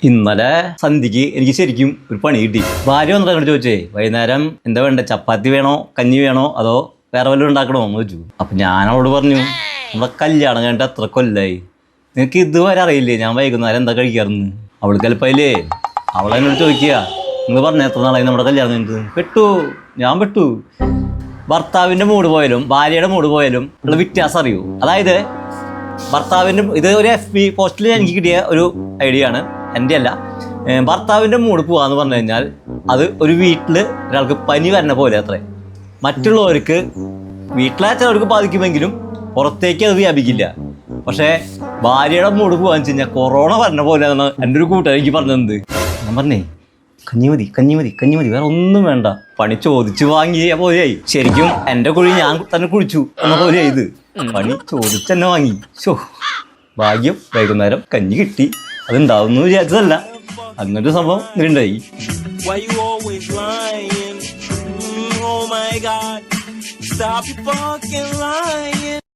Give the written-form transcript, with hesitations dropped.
ഇന്നലെ സന്ധ്യക്ക് എനിക്ക് ശരിക്കും ഒരു പണി കിട്ടി. ഭാര്യ വന്നിട്ട് അങ്ങോട്ട് ചോദിച്ചേ, വൈകുന്നേരം എന്താ വേണ്ട, ചപ്പാത്തി വേണോ കഞ്ഞി വേണോ അതോ വേറെ വല്ലതും ഉണ്ടാക്കണോ എന്ന് ചോദിച്ചു. അപ്പം ഞാൻ അവളോട് പറഞ്ഞു, നമ്മുടെ കല്യാണം കഴിഞ്ഞിട്ട് എത്ര കൊല്ലായി, നിനക്ക് ഇതുവരെ അറിയില്ലേ ഞാൻ വൈകുന്നേരം എന്താ കഴിക്കാറെന്ന്. അവൾക്ക് എളുപ്പമില്ലേ, അവളെന്നോട് ചോദിക്കുക, നിങ്ങൾ പറഞ്ഞ എത്ര നാളായി നമ്മുടെ കല്യാണം കഴിഞ്ഞിട്ട്. ഞാൻ പെട്ടു. ഭർത്താവിൻ്റെ മൂഡ് പോയാലും ഭാര്യയുടെ മൂഡ് പോയാലും ഉള്ള വ്യത്യാസം അറിയൂ. അതായത് ഭർത്താവിൻ്റെ, ഇത് ഒരു FB പോസ്റ്റിൽ എനിക്ക് കിട്ടിയ ഒരു ഐഡിയ ആണ്, എൻ്റെ അല്ല. ഭർത്താവിൻ്റെ മൂഡ് പോകാന്ന് പറഞ്ഞു കഴിഞ്ഞാൽ അത് ഒരു വീട്ടിൽ ഒരാൾക്ക് പനി വരുന്ന പോലെ അത്രേ. മറ്റുള്ളവർക്ക് വീട്ടിലെ ചിലവർക്ക് ബാധിക്കുമെങ്കിലും പുറത്തേക്ക് അത് വ്യാപിക്കില്ല. പക്ഷേ ഭാര്യയുടെ മൂഡ് പോകാന്ന് വെച്ച് കഴിഞ്ഞാൽ കൊറോണ വരുന്ന പോലെയാണ് എൻ്റെ ഒരു കൂട്ടുകാരൻ എനിക്ക് പറഞ്ഞത്. ഞാൻ പറഞ്ഞേ, കഞ്ഞി മതി, വേറെ ഒന്നും വേണ്ട. പണി ചോദിച്ചു വാങ്ങിയ പോലെയായി. ശരിക്കും എൻ്റെ കുഴി ഞാൻ തന്നെ കുഴിച്ചു എന്ന പോലെയായി. ഇത് പണി ചോദിച്ചെന്നെ വാങ്ങി. ഭാഗ്യം വൈകുന്നേരം കഞ്ഞി കിട്ടി. അതുണ്ടാവുന്നു വിചാരിച്ചതല്ല, അങ്ങനൊരു സംഭവം ഇതിലുണ്ടായി. Stop your fucking lying.